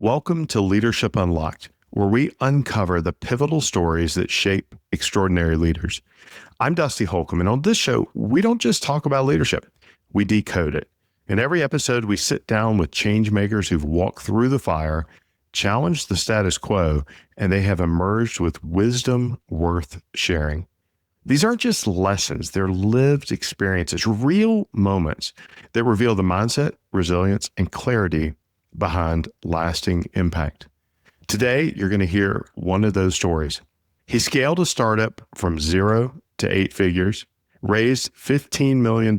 Welcome to Leadership Unlocked, where we uncover the pivotal stories that shape extraordinary leaders. I'm Dusty Holcomb, and on this show, we don't just talk about leadership, we decode it. In every episode, we sit down with change makers who've walked through the fire, challenged the status quo, and they have emerged with wisdom worth sharing. These aren't just lessons, they're lived experiences, real moments that reveal the mindset, resilience, and clarity behind lasting impact. Today, you're going to hear one of those stories. He scaled a startup from 0 to 8 figures, raised $15 million,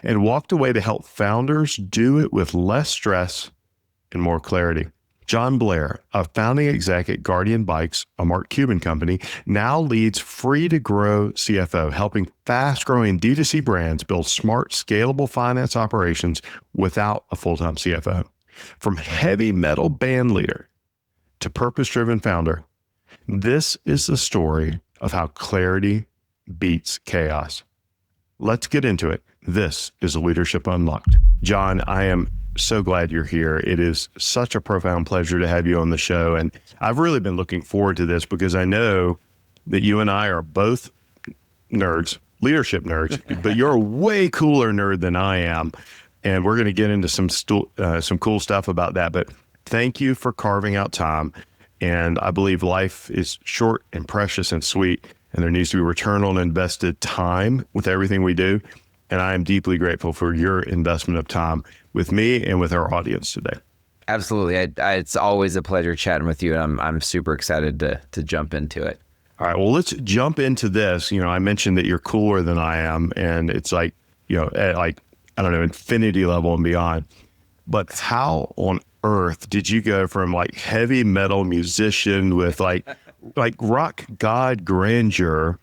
and walked away to help founders do it with less stress and more clarity. John Blair, a founding exec at Guardian Bikes, a Mark Cuban company, now leads Free to Grow CFO, helping fast-growing D2C brands build smart, scalable finance operations without a full-time CFO. From heavy metal band leader to purpose-driven founder, this is the story of how clarity beats chaos. Let's get into it. This is Leadership Unlocked. John, I am so glad you're here. It is such a profound pleasure to have you on the show. And I've really been looking forward to this because I know that you and I are both nerds, leadership nerds, but you're a way cooler nerd than I am. And we're going to get into some cool stuff about that. But thank you for carving out time. And I believe life is short and precious and sweet, and there needs to be return on invested time with everything we do. And I am deeply grateful for your investment of time with me and with our audience today. Absolutely. It's always a pleasure chatting with you. And I'm super excited to jump into it. All right. Well, let's jump into this. I mentioned that you're cooler than I am, and it's like, I don't know, infinity level and beyond. But how on earth did you go from like heavy metal musician with like rock god grandeur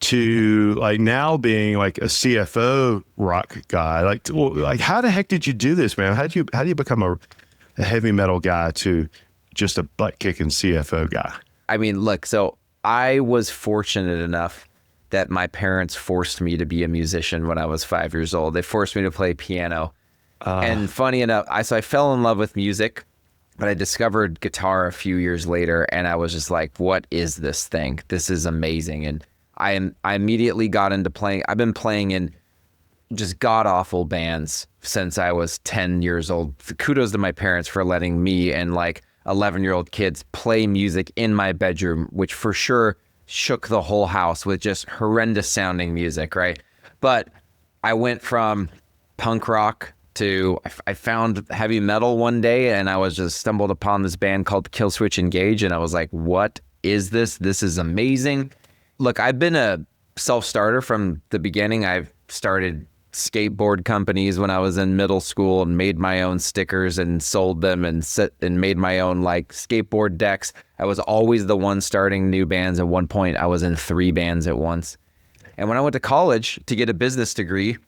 to like now being like a CFO rock guy? Like how the heck did you do this, man? How do you become a heavy metal guy to just a butt kicking CFO guy? I mean, look, so I was fortunate enough that my parents forced me to be a musician when I was 5 years old. They forced me to play piano. And funny enough, I fell in love with music, but I discovered guitar a few years later, and I was just like, what is this thing? This is amazing. And I immediately got into playing. I've been playing in just god-awful bands since I was 10 years old. Kudos to my parents for letting me and like 11-year-old kids play music in my bedroom, which for sure shook the whole house with just horrendous sounding music, right? But I went from punk rock to, I found heavy metal one day, and I was just stumbled upon this band called Killswitch Engage, and I was like, what is this? This is amazing. Look, I've been a self-starter from the beginning. I've started skateboard companies when I was in middle school and made my own stickers and sold them and made my own like skateboard decks. I was always the one starting new bands. At one point, I was in 3 bands at once. And when I went to college to get a business degree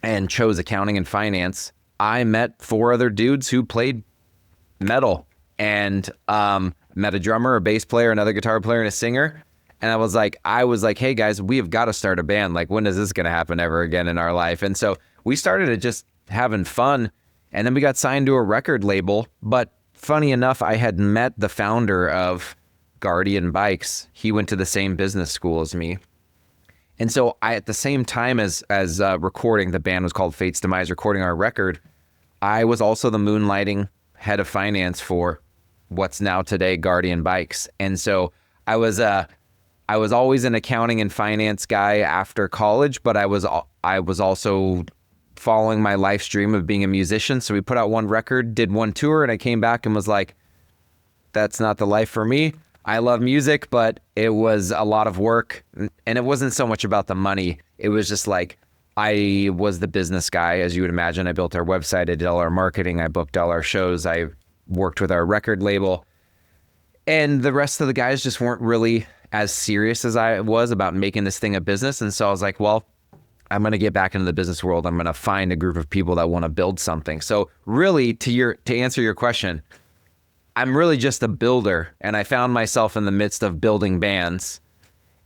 and chose accounting and finance, I met 4 other dudes who played metal and met a drummer, a bass player, another guitar player, and a singer. And I was like, hey guys, we have got to start a band. Like, when is this going to happen ever again in our life? And so we started it just having fun. And then we got signed to a record label. But funny enough, I had met the founder of Guardian Bikes. He went to the same business school as me. And so at the same time as recording, the band was called Fate's Demise, recording our record, I was also the moonlighting head of finance for what's now today Guardian Bikes. And so I was always an accounting and finance guy after college, but I was also following my life stream of being a musician. So we put out 1 record, did 1 tour, and I came back and was like, that's not the life for me. I love music, but it was a lot of work, and it wasn't so much about the money. It was just like, I was the business guy, as you would imagine. I built our website, I did all our marketing, I booked all our shows, I worked with our record label, and the rest of the guys just weren't really as serious as I was about making this thing a business. And so I was like, well, I'm going to get back into the business world. I'm going to find a group of people that want to build something. So really, to answer your question, I'm really just a builder. And I found myself in the midst of building bands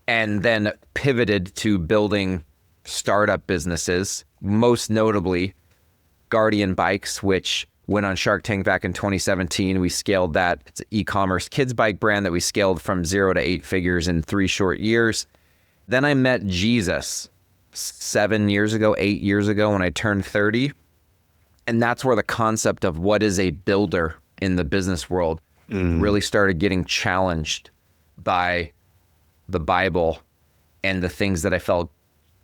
and then pivoted to building startup businesses, most notably Guardian Bikes, which went on Shark Tank back in 2017. We scaled that. It's an e-commerce kids bike brand that we scaled from 0 to 8 figures in 3 short years. Then I met Jesus 7 years ago, 8 years ago when I turned 30. And that's where the concept of what is a builder in the business world really started getting challenged by the Bible and the things that I felt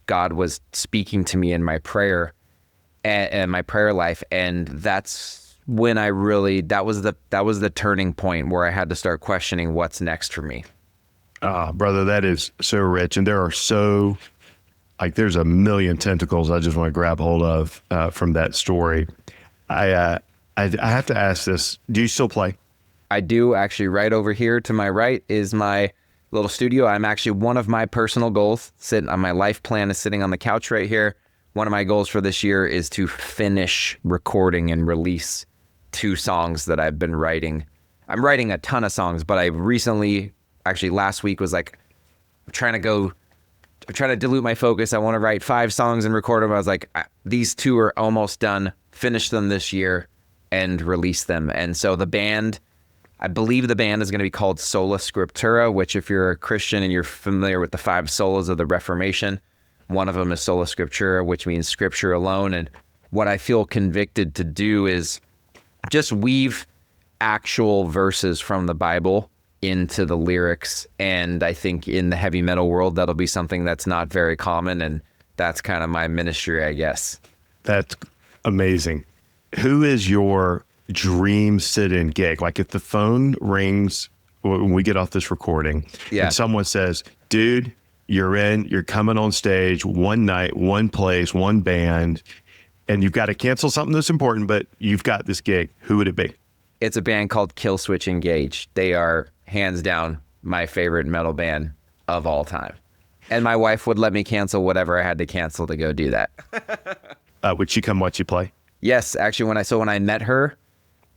God was speaking to me in my prayer and my prayer life. And that's when I really, that was the turning point where I had to start questioning what's next for me. Brother, that is so rich. And there are there's a million tentacles I just want to grab hold of from that story. I have to ask this. Do you still play? I do. Actually, right over here to my right is my little studio. I'm actually, one of my personal goals, sitting on my life plan is sitting on the couch right here. One of my goals for this year is to finish recording and release 2 songs that I've been writing. I'm writing a ton of songs, but I recently, actually last week, was like, I'm trying to dilute my focus. I want to write 5 songs and record them. I was like, these 2 are almost done. Finish them this year and release them. And so the band, I believe the band is going to be called Sola Scriptura, which if you're a Christian and you're familiar with the 5 solas of the Reformation, one of them is Sola Scriptura, which means scripture alone. And what I feel convicted to do is just weave actual verses from the Bible into the lyrics. And I think in the heavy metal world, that'll be something that's not very common. And that's kind of my ministry, I guess. That's amazing. Who is your dream sit-in gig? Like if the phone rings when we get off this recording and someone says, dude, you're coming on stage one night, one place, one band, and you've got to cancel something that's important, but you've got this gig. Who would it be? It's a band called Killswitch Engage. They are hands down my favorite metal band of all time. And my wife would let me cancel whatever I had to cancel to go do that. Would she come watch you play? Yes, actually, when I met her,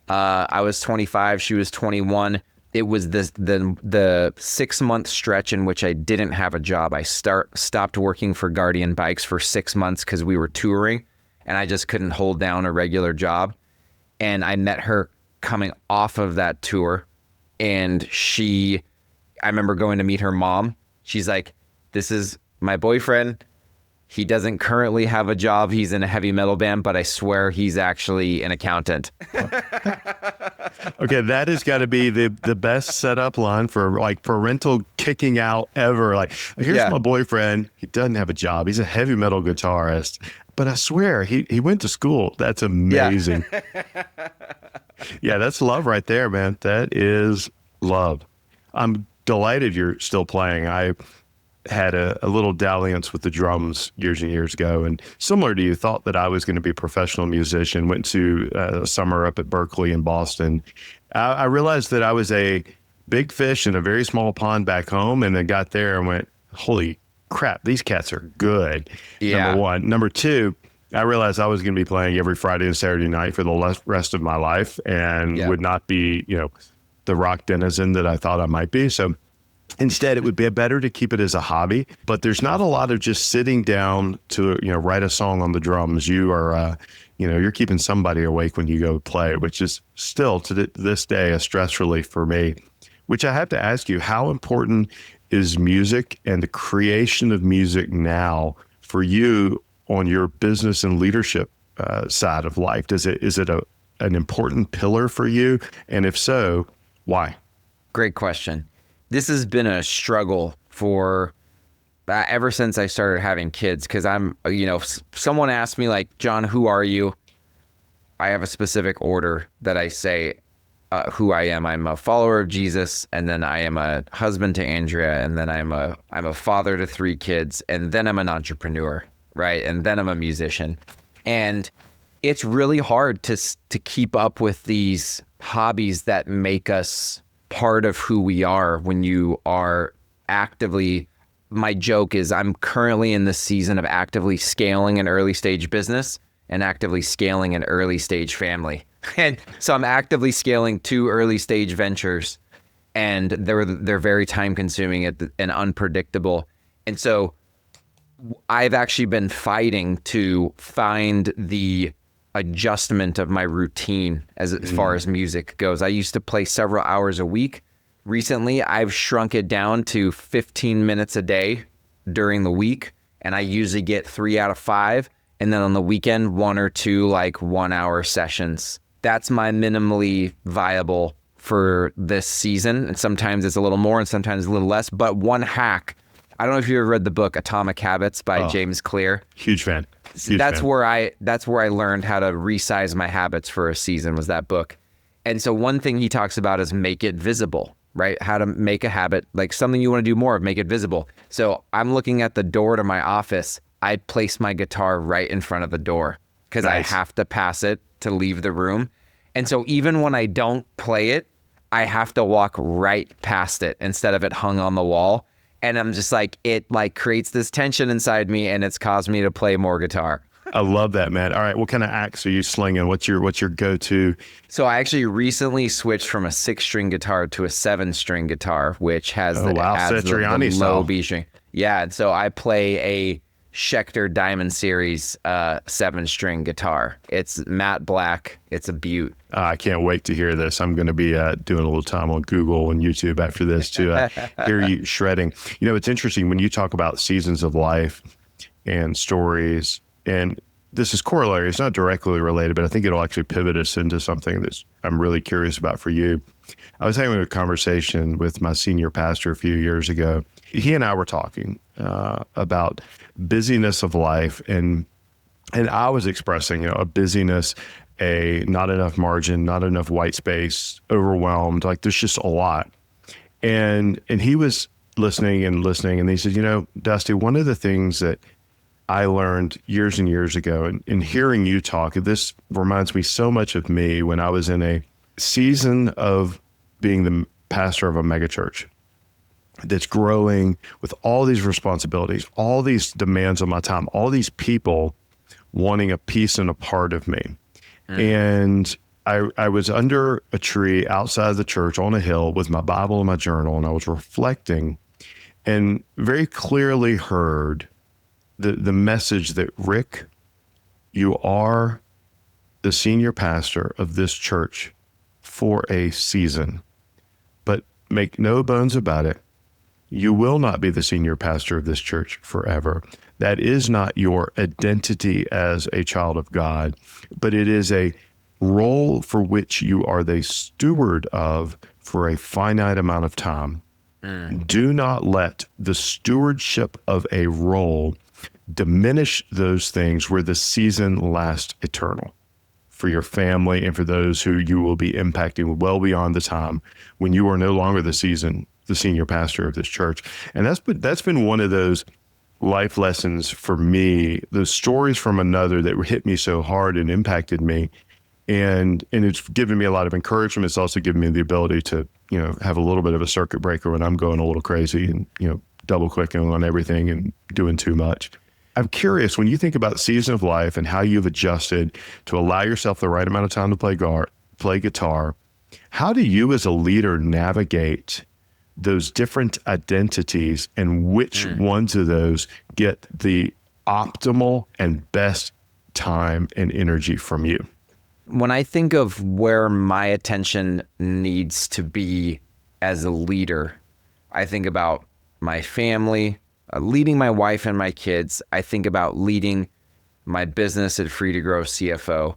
I was 25, she was 21. It was the 6-month stretch in which I didn't have a job. I stopped working for Guardian Bikes for 6 months because we were touring, and I just couldn't hold down a regular job. And I met her coming off of that tour, and I remember going to meet her mom. She's like, "This is my boyfriend. He doesn't currently have a job. He's in a heavy metal band, but I swear he's actually an accountant." Okay, that has got to be the best setup line for like parental kicking out ever. Like, here's my boyfriend. He doesn't have a job. He's a heavy metal guitarist, but I swear he went to school. That's amazing. Yeah, that's love right there, man. That is love. I'm delighted you're still playing. I had a little dalliance with the drums years and years ago, and similar to you, thought that I was going to be a professional musician. Went to a summer up at Berkeley in Boston. I realized that I was a big fish in a very small pond back home, and then got there and went, holy crap, these cats are good. Number one. Number two, I realized I was going to be playing every Friday and Saturday night for the rest of my life, and would not be, the rock denizen that I thought I might be. So instead, it would be better to keep it as a hobby. But there's not a lot of just sitting down to, write a song on the drums. You are, you're keeping somebody awake when you go play, which is still to this day a stress relief for me. Which I have to ask you, how important is music and the creation of music now for you on your business and leadership side of life? Is it an important pillar for you? And if so, why? Great question. This has been a struggle for ever since I started having kids, because I'm, someone asked me like, John, who are you? I have a specific order that I say who I am. I'm a follower of Jesus, and then I am a husband to Andrea, and then I'm a father to 3 kids, and then I'm an entrepreneur, right? And then I'm a musician. And it's really hard to keep up with these hobbies that make us part of who we are when you are actively. My joke is I'm currently in the season of actively scaling an early stage business and actively scaling an early stage family. And so I'm actively scaling 2 early stage ventures, and they're very time consuming and unpredictable. And so I've actually been fighting to find the adjustment of my routine as far as music goes. I used to play several hours a week. Recently, I've shrunk it down to 15 minutes a day during the week, and I usually get 3 out of 5. And then on the weekend, 1 or 2 like 1-hour sessions. That's my minimally viable for this season. And sometimes it's a little more and sometimes a little less. But one hack, I don't know if you ever read the book Atomic Habits by James Clear. Huge fan. That's where I learned how to resize my habits for a season, was that book. And so one thing he talks about is make it visible, right? How to make a habit, like something you want to do more of, make it visible. So I'm looking at the door to my office. I place my guitar right in front of the door because Nice. I have to pass it to leave the room. And so even when I don't play it, I have to walk right past it instead of it hung on the wall. And I'm just like, it like creates this tension inside me, and it's caused me to play more guitar. I love that, man. All right, what kind of axe are you slinging? What's your go-to? So I actually recently switched from a 6-string guitar to a 7-string guitar, which has the Satriani low style. B string. Yeah, and so I play a Schecter Diamond Series 7-string guitar. It's matte black. It's a beaut. I can't wait to hear this. I'm going to be doing a little time on Google and YouTube after this to hear you shredding. You know, it's interesting when you talk about seasons of life and stories, and this is corollary. It's not directly related, but I think it'll actually pivot us into something that I'm really curious about for you. I was having a conversation with my senior pastor a few years ago. He and I were talking about busyness of life, and I was expressing, you know, a busyness, a not enough margin, not enough white space, overwhelmed. Like there's just a lot. And he was listening, and he said, you know, Dusty, one of the things that I learned years and years ago, and in hearing you talk, this reminds me so much of me when I was in a season of being the pastor of a megachurch that's growing with all these responsibilities, all these demands on my time, all these people wanting a piece and a part of me. And I was under a tree outside the church on a hill with my Bible and my journal, and I was reflecting and very clearly heard the message that, Rick, you are the senior pastor of this church for a season, but make no bones about it, you will not be the senior pastor of this church forever. That is not your identity as a child of God, but it is a role for which you are the steward of for a finite amount of time. Do not let the stewardship of a role diminish those things where the season lasts eternal for your family and for those who you will be impacting well beyond the time when you are no longer the senior pastor of this church. And that's been one of those life lessons for me, those stories from another that hit me so hard and impacted me. And it's given me a lot of encouragement. It's also given me the ability to, you know, have a little bit of a circuit breaker when I'm going a little crazy and, you know, double clicking on everything and doing too much. I'm curious, when you think about the season of life and how you've adjusted to allow yourself the right amount of time to play guitar, how do you as a leader navigate those different identities, and which ones of those get the optimal and best time and energy from you? When I think of where my attention needs to be as a leader, I think about my family, leading my wife and my kids. I think about leading my business at Free to Grow CFO.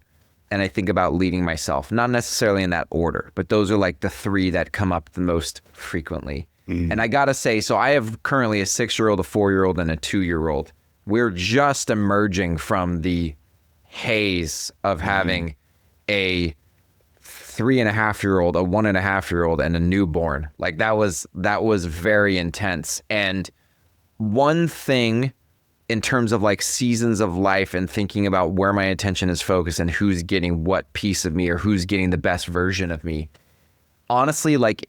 And I think about leading myself, not necessarily in that order, but those are like the 3 that come up the most frequently. And I gotta say, so I have currently a 6-year-old, a 4-year-old, and a 2-year-old. We're just emerging from the haze of having a 3.5-year-old, a 1.5-year-old, and a newborn. Like that was very intense. And one thing in terms of like seasons of life and thinking about where my attention is focused and who's getting what piece of me or who's getting the best version of me, honestly, like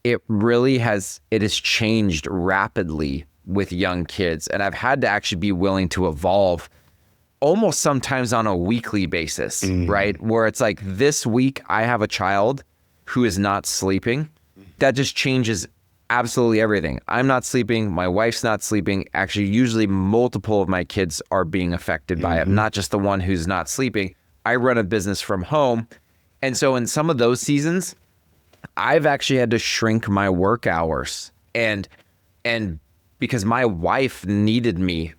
it really has changed rapidly with young kids. And I've had to actually be willing to evolve almost sometimes on a weekly basis, right? Where it's like this week I have a child who is not sleeping. That just changes absolutely everything. I'm not sleeping. My wife's not sleeping. Actually, usually multiple of my kids are being affected by it. Not just the one who's not sleeping, I run a business from home. And so in some of those seasons, I've actually had to shrink my work hours. And because my wife needed me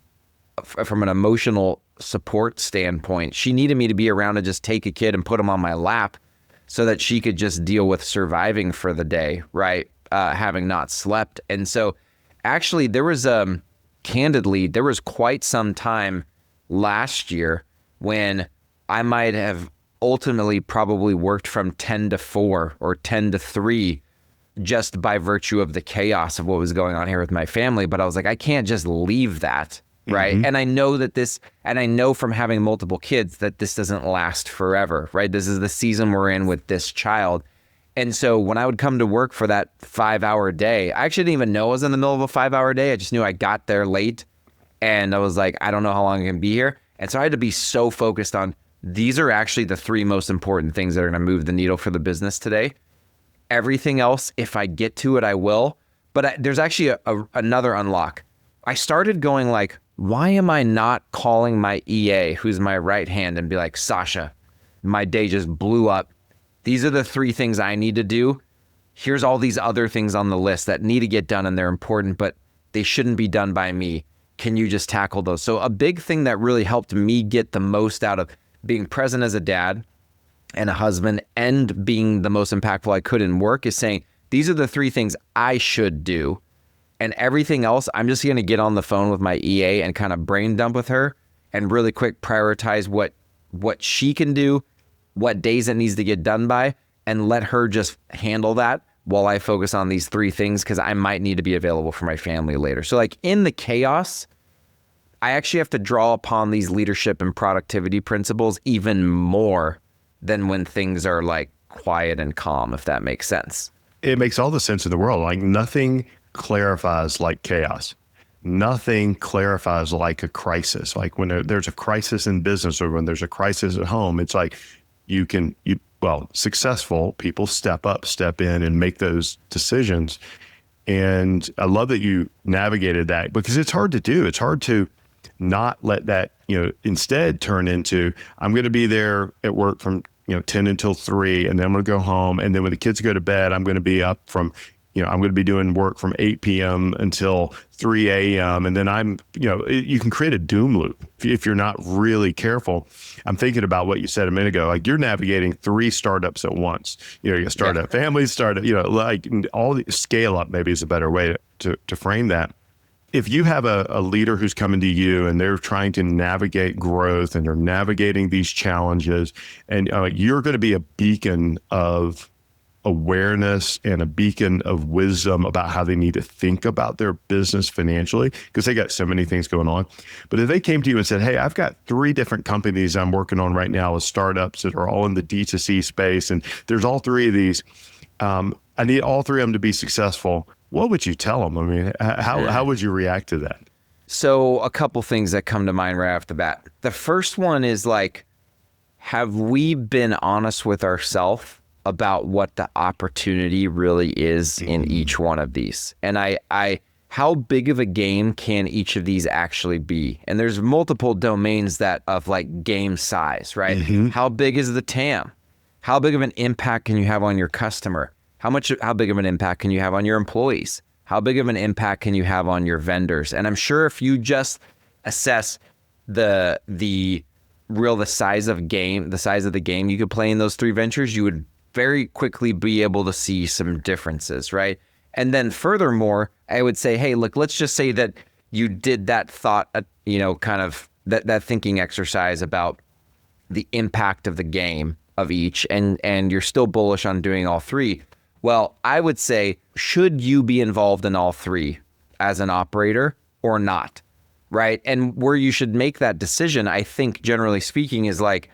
from an emotional support standpoint, she needed me to be around to just take a kid and put him on my lap so that she could just deal with surviving for the day, right? Having not slept. And so actually there was, candidly, there was quite some time last year when I might have ultimately probably worked from 10 to 4 or 10 to 3 just by virtue of the chaos of what was going on here with my family. But I was like, I can't just leave that, right? And I know that and I know from having multiple kids that this doesn't last forever, right? This is the season we're in with this child. And so when I would come to work for that 5-hour day, I actually didn't even know I was in the middle of a 5-hour day. I just knew I got there late and I was like, I don't know how long I can be here. And so I had to be so focused on, these are actually the 3 most important things that are going to move the needle for the business today. Everything else, if I get to it, I will. But there's actually another unlock. I started going like, why am I not calling my EA, who's my right hand, and be like, Sasha, my day just blew up. These are the 3 things I need to do. Here's all these other things on the list that need to get done and they're important, but they shouldn't be done by me. Can you just tackle those? So a big thing that really helped me get the most out of being present as a dad and a husband and being the most impactful I could in work is saying, these are the 3 things I should do. And everything else, I'm just going to get on the phone with my EA and kind of brain dump with her and really quick prioritize what she can do, what days it needs to get done by, and let her just handle that while I focus on these 3 things because I might need to be available for my family later. So like in the chaos, I actually have to draw upon these leadership and productivity principles even more than when things are like quiet and calm, if that makes sense. It makes all the sense in the world. Like nothing clarifies like chaos. Nothing clarifies like a crisis. Like when there's a crisis in business or when there's a crisis at home, it's like successful people step up, step in and make those decisions. And I love that you navigated that because it's hard to do. It's hard to not let that, instead turn into, I'm going to be there at work from, 10 until 3, and then I'm going to go home. And then when the kids go to bed, I'm going to be up from, I'm going to be doing work from 8 p.m. until 3 a.m. And then you can create a doom loop if you're not really careful. I'm thinking about what you said a minute ago, like you're navigating 3 startups at once. You start a family, like all the scale up maybe is a better way to frame that. If you have a leader who's coming to you and they're trying to navigate growth and they're navigating these challenges, and you're going to be a beacon of awareness and a beacon of wisdom about how they need to think about their business financially, because they got so many things going on. But if they came to you and said, hey, I've got 3 different companies I'm working on right now with startups that are all in the D2C space, and there's all 3 of these, I need all 3 of them to be successful. What would you tell them? I mean, how would you react to that? So a couple things that come to mind right off the bat. The first one is like, have we been honest with ourselves about what the opportunity really is in each one of these? And how big of a game can each of these actually be? And there's multiple domains of like game size, right? How big is the TAM? How big of an impact can you have on your customer? How big of an impact can you have on your employees? How big of an impact can you have on your vendors? And I'm sure if you just assess the size of the game you could play in those 3 ventures, you would very quickly be able to see some differences, right? And then furthermore, I would say, hey, look, let's just say that you did that thought, kind of that thinking exercise about the impact of the game of each, and you're still bullish on doing all 3. Well, I would say, should you be involved in all 3 as an operator or not, right? And where you should make that decision, I think, generally speaking, is like,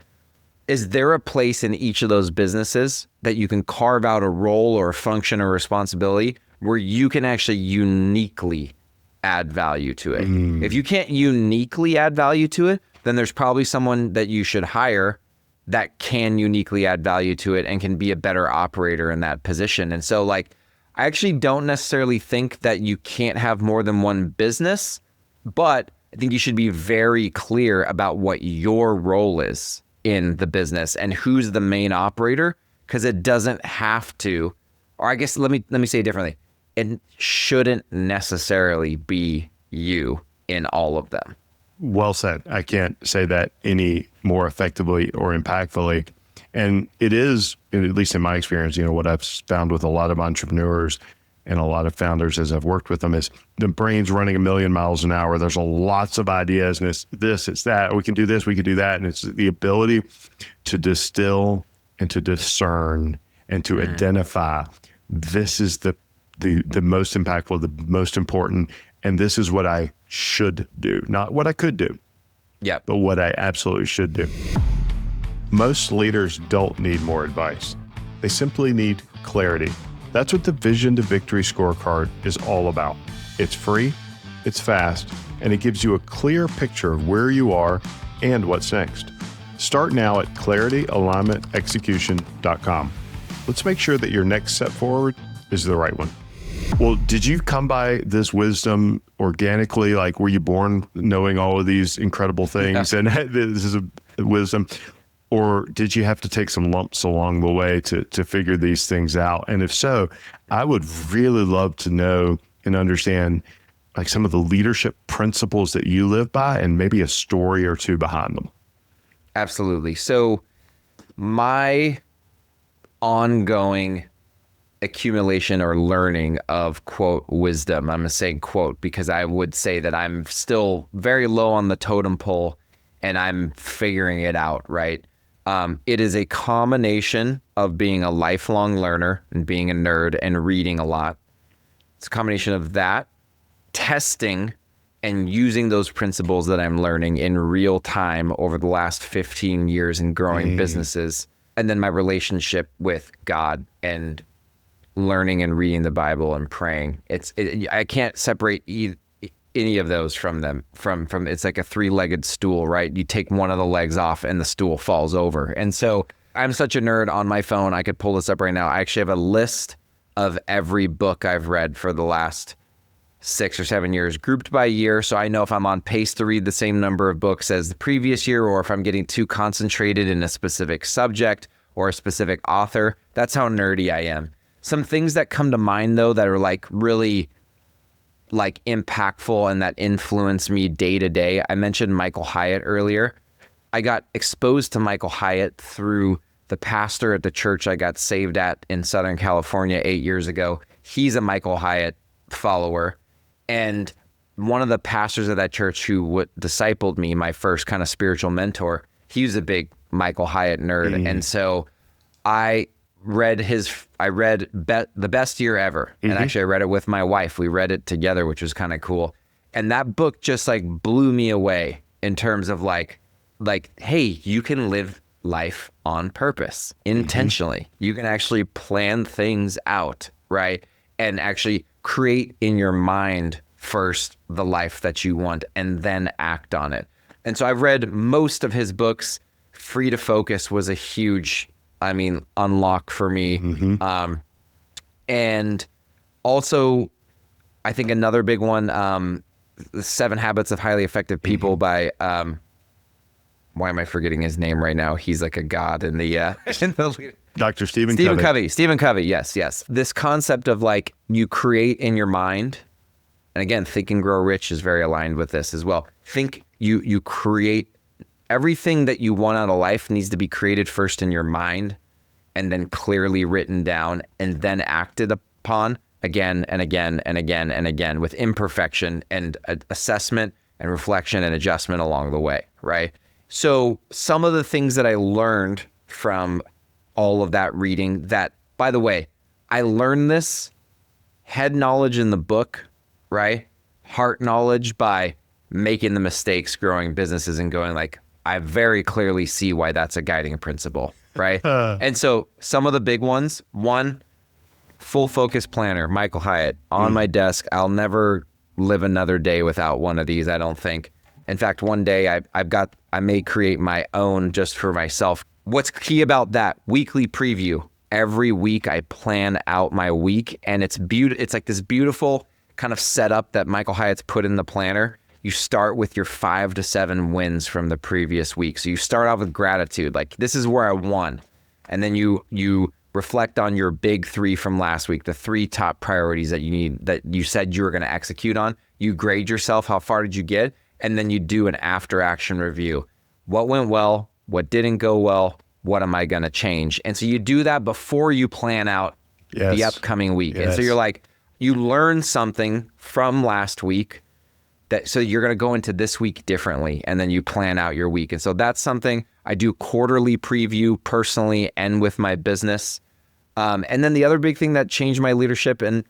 is there a place in each of those businesses that you can carve out a role or a function or responsibility where you can actually uniquely add value to it? If you can't uniquely add value to it, then there's probably someone that you should hire that can uniquely add value to it and can be a better operator in that position. And so like, I actually don't necessarily think that you can't have more than one business, but I think you should be very clear about what your role is in the business and who's the main operator, because it doesn't have to, or I guess let me say it differently. It shouldn't necessarily be you in all of them. Well said. I can't say that any more effectively or impactfully. And it is, at least in my experience, what I've found with a lot of entrepreneurs and a lot of founders as I've worked with them is the brain's running 1,000,000 miles an hour. There's lots of ideas, and it's this, it's that. We can do this, we can do that. And it's the ability to distill and to discern and to identify, this is the most impactful, the most important, and this is what I should do, not what I could do. Yeah. But what I absolutely should do. Most leaders don't need more advice. They simply need clarity. That's what the Vision to Victory scorecard is all about. It's free, it's fast, and it gives you a clear picture of where you are and what's next. Start now at clarityalignmentexecution.com. Let's make sure that your next step forward is the right one. Well, did you come by this wisdom organically? Like, were you born knowing all of these incredible things and this is a wisdom? Or did you have to take some lumps along the way to figure these things out? And if so, I would really love to know and understand like some of the leadership principles that you live by and maybe a story or two behind them. Absolutely. So my ongoing accumulation or learning of, quote, wisdom, I'm saying quote because I would say that I'm still very low on the totem pole and I'm figuring it out, right? It is a combination of being a lifelong learner and being a nerd and reading a lot. It's a combination of that, testing and using those principles that I'm learning in real time over the last 15 years in growing businesses. And then my relationship with God and learning and reading the Bible and praying. I can't separate any of those from them. From it's like a 3-legged stool, right? You take one of the legs off and the stool falls over. And so I'm such a nerd on my phone. I could pull this up right now. I actually have a list of every book I've read for the last 6 or 7 years, grouped by year. So I know if I'm on pace to read the same number of books as the previous year, or if I'm getting too concentrated in a specific subject or a specific author. That's how nerdy I am. Some things that come to mind though that are like really like impactful and that influence me day to day. I mentioned Michael Hyatt earlier. I got exposed to Michael Hyatt through the pastor at the church I got saved at in Southern California 8 years ago. He's a Michael Hyatt follower. And one of the pastors of that church who discipled me, my first kind of spiritual mentor, he was a big Michael Hyatt nerd. And so I read The Best Year Ever. And actually I read it with my wife. We read it together, which was kind of cool. And that book just like blew me away in terms of like, hey, you can live life on purpose, intentionally. You can actually plan things out, right? And actually create in your mind first the life that you want and then act on it. And so I've read most of his books. Free to Focus was a huge unlock for me. And also, I think another big one, The 7 Habits of Highly Effective People by, why am I forgetting his name right now? He's like a god in the Dr. Stephen Covey. Stephen Covey, yes. This concept of like you create in your mind, and again, Think and Grow Rich is very aligned with this as well. You create. Everything that you want out of life needs to be created first in your mind and then clearly written down and then acted upon again and again and again and again with imperfection and assessment and reflection and adjustment along the way, right? So some of the things that I learned from all of that reading that, by the way, I learned this head knowledge in the book, right? Heart knowledge by making the mistakes, growing businesses and going like, I very clearly see why that's a guiding principle, right? And so some of the big ones, one, full focus planner, Michael Hyatt, on my desk. I'll never live another day without one of these, I don't think. In fact, one day I may create my own just for myself. What's key about that? Weekly preview. Every week I plan out my week and it's like this beautiful kind of setup that Michael Hyatt's put in the planner you start with your 5 to 7 wins from the previous week. So you start off with gratitude, like this is where I won. And then you reflect on your big 3 from last week, the 3 top priorities that you said you were going to execute on. You grade yourself. How far did you get? And then you do an after action review. What went well? What didn't go well? What am I going to change? And so you do that before you plan out the upcoming week. Yes. And so you're like, you learn something from last week so you're going to go into this week differently, and then you plan out your week. And so that's something I do quarterly preview personally and with my business. And then the other big thing that changed my leadership in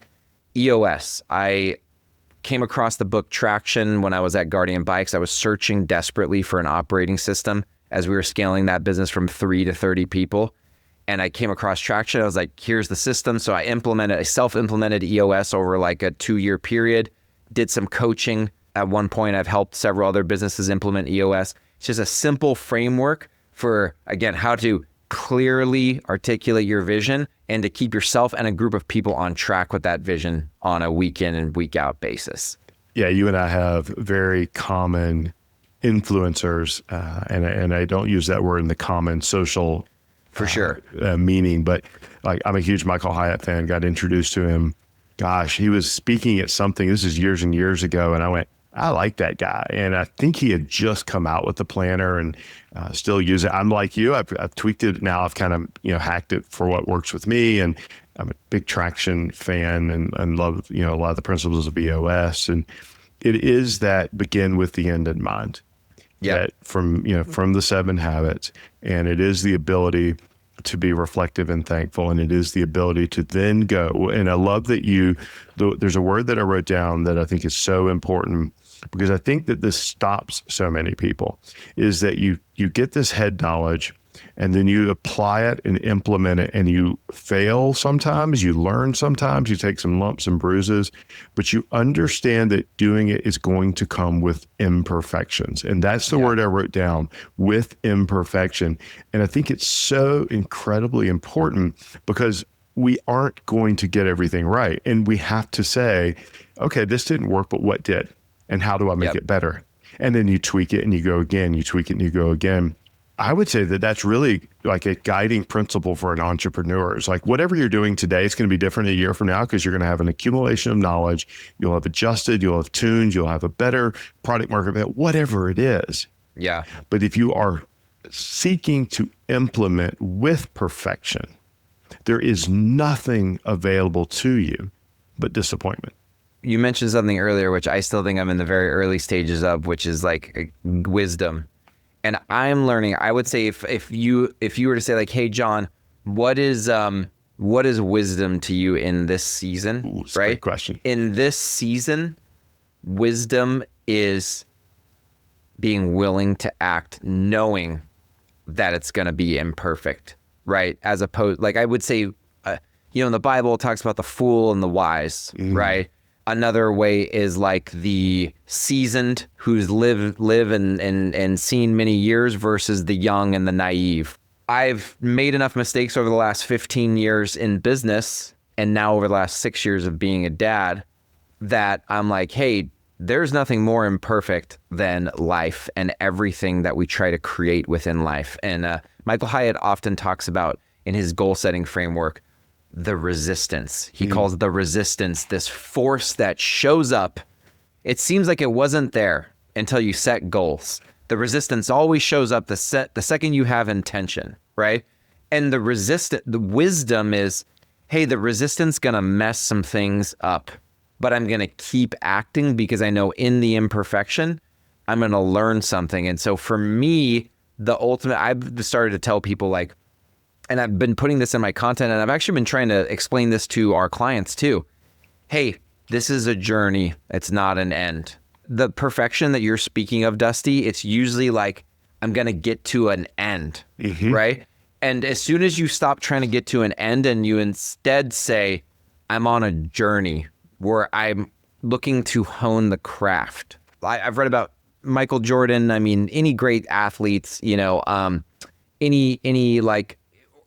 EOS, I came across the book Traction when I was at Guardian Bikes. I was searching desperately for an operating system as we were scaling that business from 3 to 30 people. And I came across Traction. I was like, here's the system. So I self-implemented EOS over like a 2-year period, did some coaching. At one point, I've helped several other businesses implement EOS. It's just a simple framework for, again, how to clearly articulate your vision and to keep yourself and a group of people on track with that vision on a week in and week out basis. Yeah, you and I have very common influencers, and I don't use that word in the common social for sure meaning, but like I'm a huge Michael Hyatt fan. Got introduced to him. Gosh, he was speaking at something. This is years and years ago, and I went, I like that guy. And I think he had just come out with the planner and still use it. I'm like you. I've tweaked it now. I've kind of hacked it for what works with me. And I'm a big Traction fan and love a lot of the principles of EOS. And it is that begin with the end in mind. Yeah. That from the 7 habits, and it is the ability to be reflective and thankful, and it is the ability to then go. And I love that there's a word that I wrote down that I think is so important, because I think that this stops so many people, is that you get this head knowledge and then you apply it and implement it, and you fail sometimes, you learn sometimes, you take some lumps and bruises, but you understand that doing it is going to come with imperfections. And that's the word I wrote down, with imperfection. And I think it's so incredibly important, because we aren't going to get everything right. And we have to say, okay, this didn't work, but what did? And how do I make it better? And then you tweak it and you go again, you tweak it and you go again. I would say that that's really like a guiding principle for an entrepreneur. It's like whatever you're doing today, it's going to be different a year from now, because you're going to have an accumulation of knowledge. You'll have adjusted, you'll have tuned, you'll have a better product market fit, whatever it is. Yeah. But if you are seeking to implement with perfection, there is nothing available to you but disappointment. You mentioned something earlier, which I still think I'm in the very early stages of, which is like wisdom. And I'm learning. I would say if you were to say like, hey, John, what is wisdom to you in this season? Ooh, right? Great question. In this season, wisdom is being willing to act knowing that it's going to be imperfect, right? As opposed, like I would say, in the Bible, it talks about the fool and the wise, right? Another way is like the seasoned who's lived and seen many years versus the young and the naive. I've made enough mistakes over the last 15 years in business, and now over the last 6 years of being a dad, that I'm like, hey, there's nothing more imperfect than life and everything that we try to create within life. And Michael Hyatt often talks about in his goal setting framework, the resistance. He calls the resistance this force that shows up. It seems like it wasn't there until you set goals. The resistance always shows up the second you have intention, right? And the wisdom is, hey, the resistance gonna mess some things up, but I'm gonna keep acting because I know in the imperfection, I'm gonna learn something. And so for me, the ultimate, I've started to tell people like, and I've been putting this in my content, and I've actually been trying to explain this to our clients too. Hey, this is a journey. It's not an end. The perfection that you're speaking of, Dusty, it's usually like, I'm going to get to an end, right? And as soon as you stop trying to get to an end and you instead say, I'm on a journey where I'm looking to hone the craft. I've read about Michael Jordan. I mean, any great athletes, any like,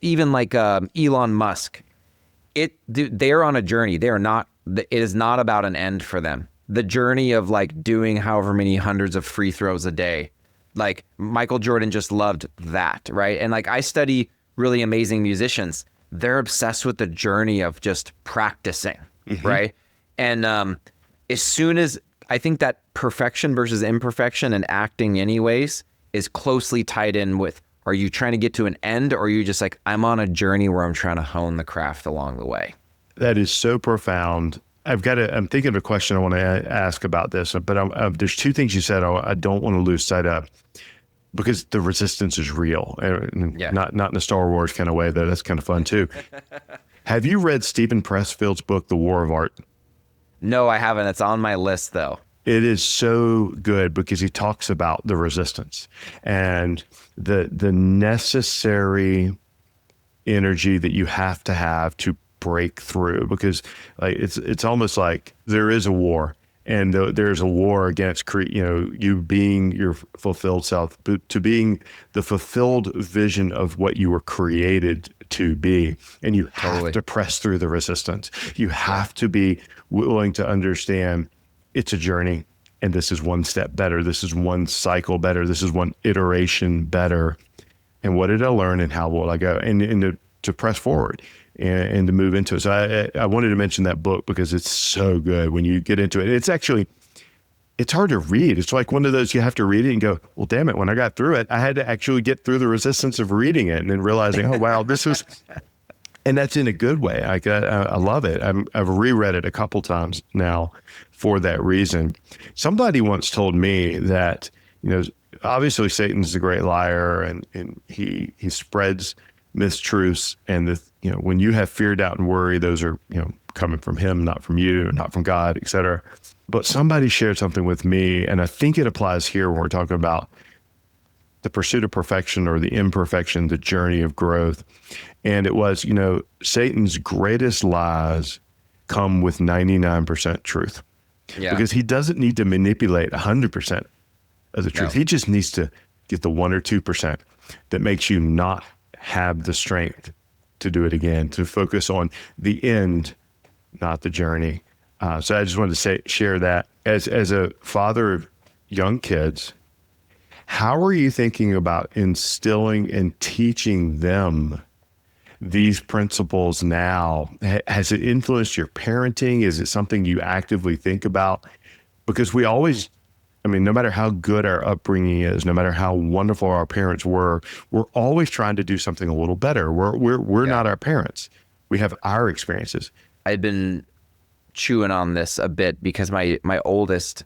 even like Elon Musk, they're on a journey. It is not about an end for them. the journey of like doing however many hundreds of free throws a day. Like Michael Jordan just loved that, right? And like I study really amazing musicians. They're obsessed with the journey of just practicing, right? And as soon as I think that perfection versus imperfection and acting anyways is closely tied in with, are you trying to get to an end, or are you just like, I'm on a journey where I'm trying to hone the craft along the way? That is so profound. I'm thinking of a question I want to ask about this, but there's two things you said I don't want to lose sight of, because the resistance is real. Not in a Star Wars kind of way, though. That's kind of fun too. Have you read Stephen Pressfield's book, The War of Art? No, I haven't. It's on my list though. It is so good because he talks about the resistance and the necessary energy that you have to break through, because like it's almost like there is a war, and there's a war against you being your fulfilled self, but to being the fulfilled vision of what you were created to be. And you have to press through the resistance. You have to be willing to understand it's a journey, and this is one step better. This is one cycle better. This is one iteration better. And what did I learn, and how will I go? And to press forward and to move into it. So I wanted to mention that book because it's so good when you get into it. It's hard to read. It's like one of those, you have to read it and go, well, damn it. When I got through it, I had to actually get through the resistance of reading it and then realizing, oh, wow, this was, and that's in a good way. I love it. I've reread it a couple times now for that reason. Somebody once told me that, obviously Satan's a great liar, and he spreads mistruths, and when you have fear, doubt, and worry, those are, coming from him, not from you, not from God, et cetera. But somebody shared something with me, and I think it applies here when we're talking about the pursuit of perfection or the imperfection, the journey of growth. And it was, Satan's greatest lies come with 99% truth. Yeah. Because he doesn't need to manipulate 100% of the truth. No. He just needs to get the 1 or 2% that makes you not have the strength to do it again, to focus on the end, not the journey. So I just wanted to share that as a father of young kids. How are you thinking about instilling and teaching them these principles now? Has it influenced your parenting? Is it something you actively think about? Because we always, no matter how good our upbringing is, no matter how wonderful our parents were, we're always trying to do something a little better. We're not our parents. We have our experiences. I'd been chewing on this a bit because my oldest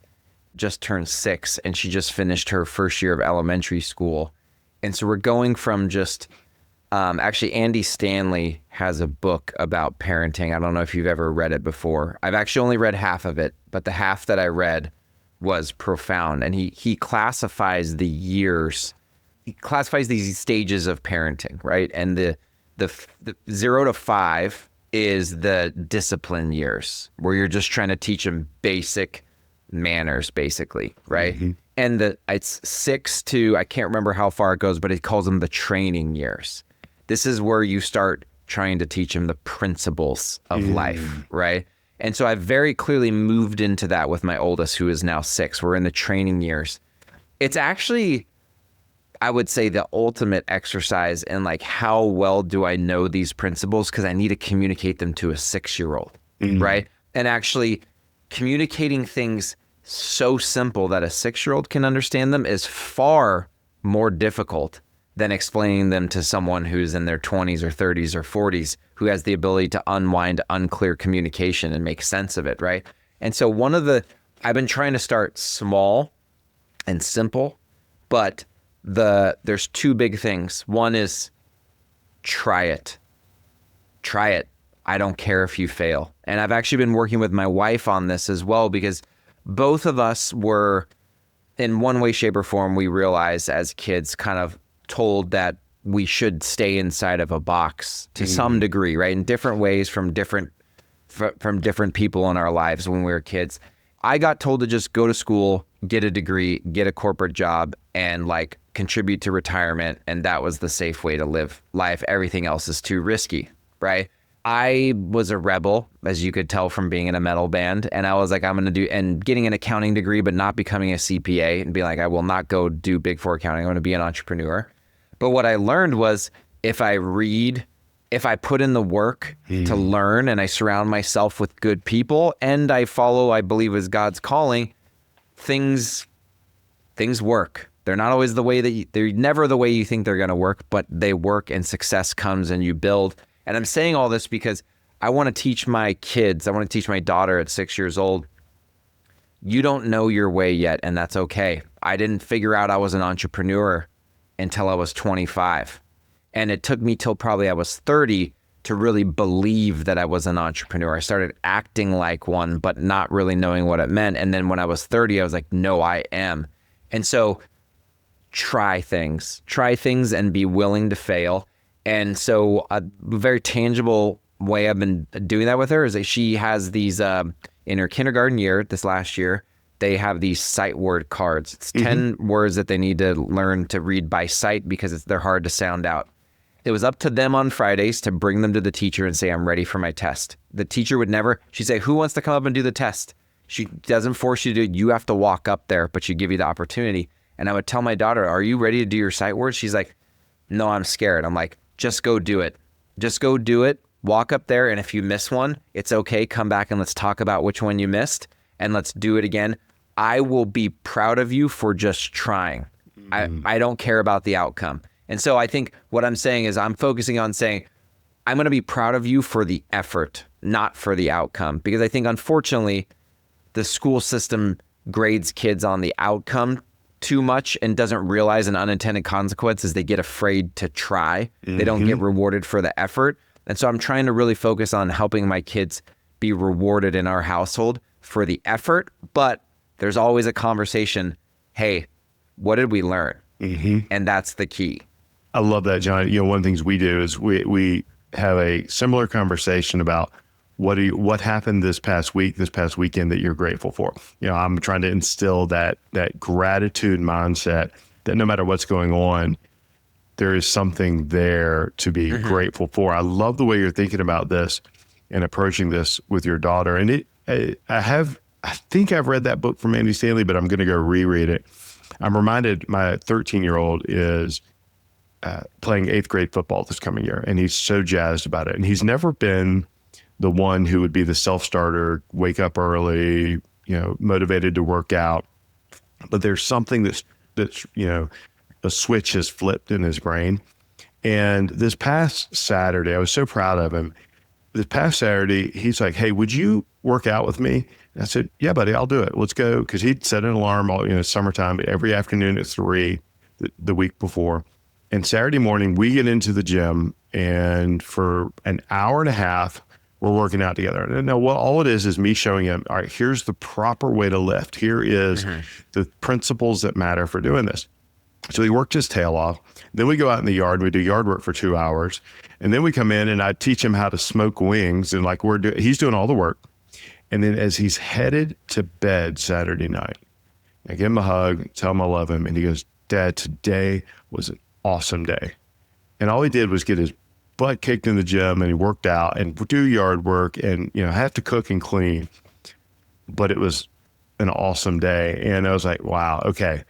just turned 6 and she just finished her first year of elementary school. And so we're going from just, actually Andy Stanley has a book about parenting. I don't know if you've ever read it before. I've actually only read half of it, but the half that I read was profound. And he classifies the years, he classifies these stages of parenting, right? And the 0 to 5 is the discipline years, where you're just trying to teach them basic manners, basically, right? Mm-hmm. And it's 6 to, I can't remember how far it goes, but it calls them the training years. This is where you start trying to teach them the principles of life, right? And so I very clearly moved into that with my oldest, who is now 6. We're in the training years. It's actually, I would say, the ultimate exercise in like, how well do I know these principles? Because I need to communicate them to a 6-year-old, right? And actually communicating things so simple that a 6-year-old can understand them is far more difficult than explaining them to someone who's in their 20s or 30s or 40s, who has the ability to unwind unclear communication and make sense of it, right? And so I've been trying to start small and simple, but there's 2 big things. One is try it. Try it. I don't care if you fail. And I've actually been working with my wife on this as well, because both of us were, in one way, shape, or form, we realized as kids, kind of told that we should stay inside of a box to some degree, right? In different ways from different people in our lives when we were kids. I got told to just go to school, get a degree, get a corporate job, and like contribute to retirement. And that was the safe way to live life. Everything else is too risky, right? I was a rebel, as you could tell from being in a metal band. And I was like, I'm going to do, and getting an accounting degree, but not becoming a CPA and be like, I will not go do Big Four accounting. I'm going to be an entrepreneur. But what I learned was if I read, if I put in the work to learn and I surround myself with good people and I follow, I believe is God's calling, things work. They're not always the way that they're never the way you think they're going to work, but they work and success comes and you build. And I'm saying all this because I want to teach my kids, I want to teach my daughter at 6 years old, you don't know your way yet, and that's okay. I didn't figure out I was an entrepreneur until I was 25. And it took me till probably I was 30 to really believe that I was an entrepreneur. I started acting like one, but not really knowing what it meant. And then when I was 30, I was like, no, I am. And so try things and be willing to fail. And so a very tangible way I've been doing that with her is that she has these, in her kindergarten year, this last year, they have these sight word cards. It's 10 words that they need to learn to read by sight because they're hard to sound out. It was up to them on Fridays to bring them to the teacher and say, I'm ready for my test. The teacher would never, she'd say, who wants to come up and do the test? She doesn't force you to do it. You have to walk up there, but she give you the opportunity. And I would tell my daughter, are you ready to do your sight words? She's like, no, I'm scared. I'm like, just go do it. Just go do it. Walk up there. And if you miss one, it's okay. Come back and let's talk about which one you missed and let's do it again. I will be proud of you for just trying. I don't care about the outcome. And so I think what I'm saying is I'm focusing on saying, I'm going to be proud of you for the effort, not for the outcome. Because I think, unfortunately, the school system grades kids on the outcome too much and doesn't realize an unintended consequence is they get afraid to try. They don't get rewarded for the effort. And so I'm trying to really focus on helping my kids be rewarded in our household for the effort. But there's always a conversation, hey, what did we learn? And that's the key. I love that, John. You know, one of the things we do is we have a similar conversation about what happened this past weekend that you're grateful for. You know, I'm trying to instill that gratitude mindset that no matter what's going on, there is something there to be grateful for. I love the way you're thinking about this and approaching this with your daughter. And I think I've read that book from Andy Stanley, but I'm going to go reread it. I'm reminded my 13-year-old is playing 8th grade football this coming year, and he's so jazzed about it. And he's never been the one who would be the self-starter, wake up early, you know, motivated to work out. But there's something that's you know, a switch has flipped in his brain. And this past Saturday, I was so proud of him. This past Saturday, he's like, hey, would you work out with me? And I said, yeah, buddy, I'll do it. Let's go. Because he'd set an alarm all, you know, summertime, every afternoon at 3 the week before. And Saturday morning, we get into the gym, and for an hour and a half, we're working out together. And now, what all it is me showing him, all right, here's the proper way to lift. Here is the principles that matter for doing this. So he worked his tail off. Then we go out in the yard, we do yard work for 2 hours. And then we come in and I teach him how to smoke wings. And like he's doing all the work. And then as he's headed to bed Saturday night, I give him a hug, tell him I love him. And he goes, Dad, today was an awesome day. And all he did was get his butt kicked in the gym, and he worked out and do yard work and, you know, have to cook and clean. But it was an awesome day. And I was like, wow, okay,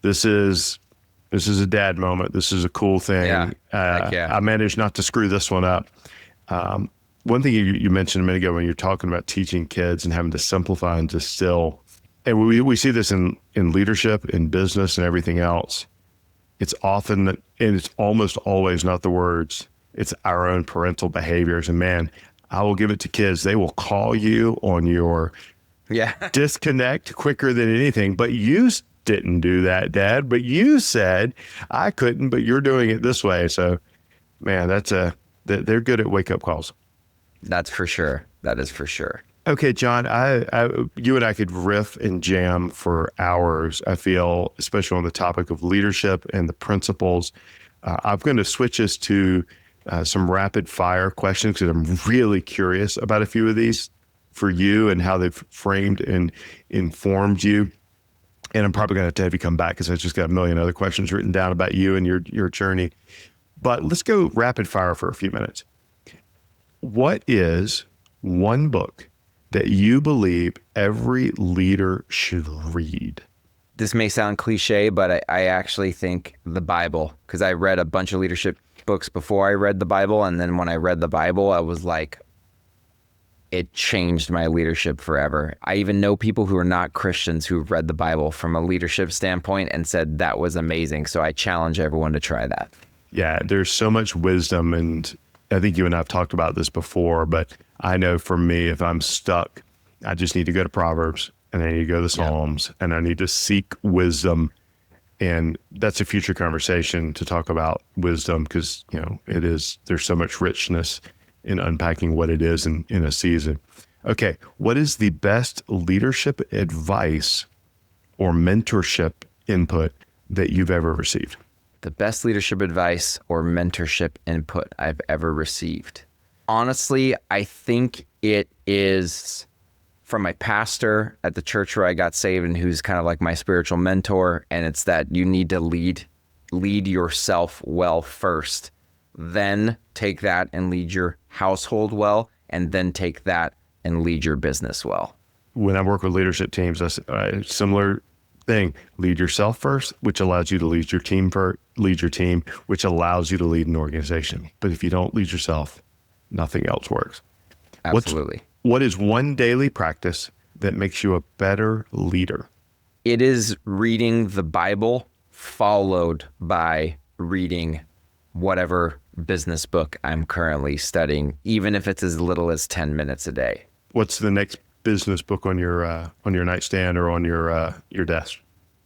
this is a dad moment. This is a cool thing. Yeah. I managed not to screw this one up. One thing you mentioned a minute ago when you're talking about teaching kids and having to simplify and distill, and we see this in leadership, in business, and everything else. It's often, and it's almost always not the words, it's our own parental behaviors. And man, I will give it to kids. They will call you on your disconnect quicker than anything. But you didn't do that, Dad. But you said I couldn't, but you're doing it this way. So man, they're good at wake up calls. That's for sure. That is for sure. Okay, John, you and I could riff and jam for hours, I feel, especially on the topic of leadership and the principles. I'm going to switch us to some rapid fire questions because I'm really curious about a few of these for you and how they've framed and informed you. And I'm probably going to have you come back because I just got a million other questions written down about you and your journey. But let's go rapid fire for a few minutes. What is one book that you believe every leader should read? This may sound cliche, but I actually think the Bible, because I read a bunch of leadership books before I read the Bible. And then when I read the Bible, I was like, it changed my leadership forever. I even know people who are not Christians who've read the Bible from a leadership standpoint and said that was amazing. So I challenge everyone to try that. Yeah, there's so much wisdom. And I think you and I have talked about this before, but I know for me, if I'm stuck, I just need to go to Proverbs and I need to go to the Psalms and I need to seek wisdom. And that's a future conversation to talk about wisdom because, there's so much richness in unpacking what it is in a season. Okay, what is the best leadership advice or mentorship input that you've ever received? The best leadership advice or mentorship input I've ever received. Honestly, I think it is from my pastor at the church where I got saved and who's kind of like my spiritual mentor. And it's that you need to lead yourself well first, then take that and lead your household well, and then take that and lead your business well. When I work with leadership teams, that's a similar thing. Lead yourself first, which allows you to lead your team lead your team, which allows you to lead an organization. But if you don't lead yourself, nothing else works. Absolutely. What is one daily practice that makes you a better leader? It is reading the Bible followed by reading whatever business book I'm currently studying, even if it's as little as 10 minutes a day. What's the next business book on your nightstand or on your desk?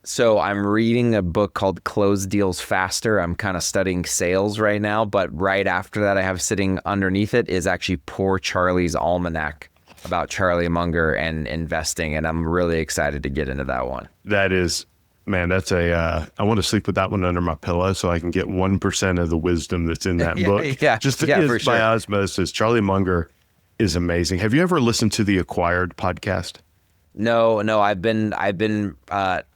So I'm reading a book called Close Deals Faster. I'm kind of studying sales right now, but right after that I have sitting underneath it is actually Poor Charlie's Almanac about Charlie Munger and investing. And I'm really excited to get into that one. That is, man, that's I want to sleep with that one under my pillow so I can get 1% of the wisdom that's in that book. For sure. By osmosis. Charlie Munger is amazing. Have you ever listened to the Acquired podcast? No, I've been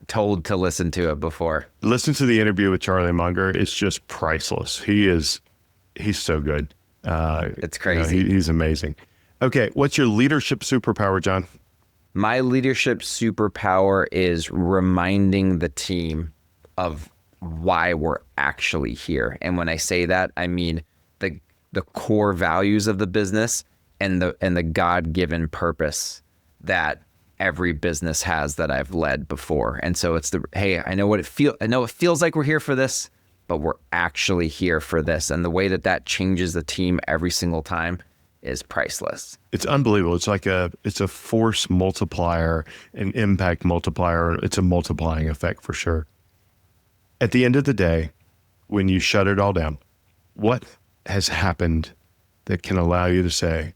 told to listen to it before. Listen to the interview with Charlie Munger. It's just priceless. He's so good. It's crazy. He's amazing. Okay, what's your leadership superpower, John? My leadership superpower is reminding the team of why we're actually here. And when I say that, I mean the core values of the business and the God-given purpose that every business has that I've led before. And so it's hey, I know it feels like we're here for this, but we're actually here for this. And the way that changes the team every single time is priceless. It's unbelievable. It's like it's a force multiplier, an impact multiplier. It's a multiplying effect for sure. At the end of the day, when you shut it all down, what has happened that can allow you to say,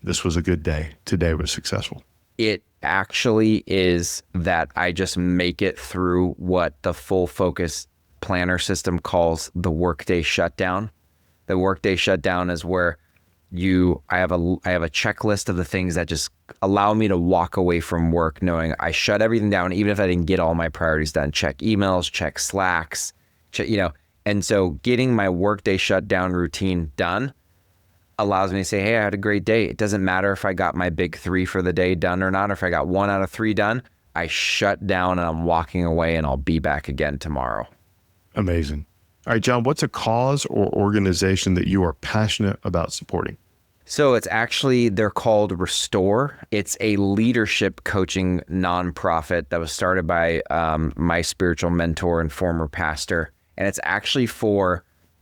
this was a good day. Today was successful? It actually is that I just make it through what the full focus planner system calls the workday shutdown. The workday shutdown is where I have a checklist of the things that just allow me to walk away from work knowing I shut everything down, even if I didn't get all my priorities done. Check emails, check Slacks, and so getting my workday shutdown routine done allows me to say, hey, I had a great day. It doesn't matter if I got my big 3 for the day done or not, or if I got 1 out of 3 done. I shut down and I'm walking away and I'll be back again tomorrow. Amazing. All right, John, what's a cause or organization that you are passionate about supporting? So it's actually, they're called Restore. It's a leadership coaching nonprofit that was started by my spiritual mentor and former pastor. And it's actually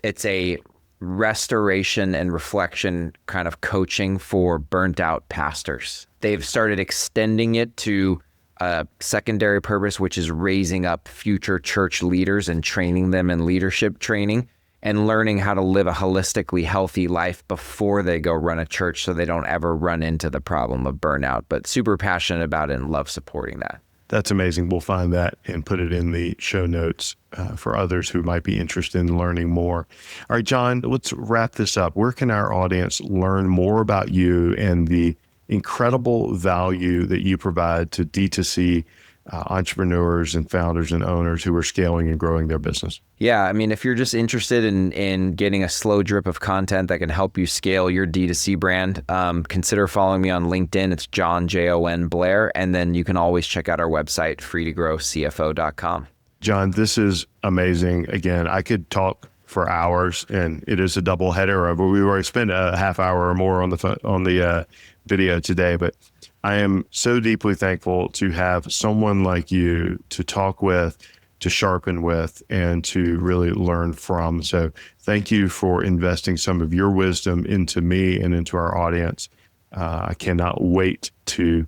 it's a restoration and reflection kind of coaching for burnt out pastors. They've started extending it to a secondary purpose, which is raising up future church leaders and training them in leadership training and learning how to live a holistically healthy life before they go run a church so they don't ever run into the problem of burnout. But super passionate about it and love supporting that. That's amazing. We'll find that and put it in the show notes for others who might be interested in learning more. All right, John, let's wrap this up. Where can our audience learn more about you and the incredible value that you provide to D2C entrepreneurs and founders and owners who are scaling and growing their business? Yeah, I mean, if you're just interested in getting a slow drip of content that can help you scale your D2C brand, consider following me on LinkedIn. It's John, Jon Blair. And then you can always check out our website, freetogrowcfo.com. John, this is amazing. Again, I could talk for hours, and it is a double header. We already spent a half hour or more on the video today, but I am so deeply thankful to have someone like you to talk with, to sharpen with, and to really learn from. So thank you for investing some of your wisdom into me and into our audience. I cannot wait to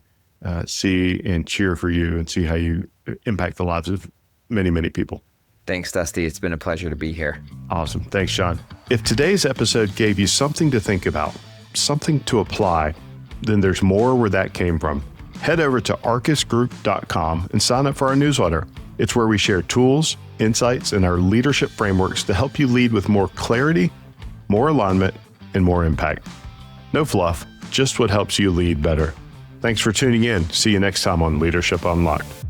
see and cheer for you and see how you impact the lives of many, many people. Thanks, Dusty. It's been a pleasure to be here. Awesome. Thanks, John. If today's episode gave you something to think about, something to apply, then there's more where that came from. Head over to arcusgroup.com and sign up for our newsletter. It's where we share tools, insights, and our leadership frameworks to help you lead with more clarity, more alignment, and more impact. No fluff, just what helps you lead better. Thanks for tuning in. See you next time on Leadership Unlocked.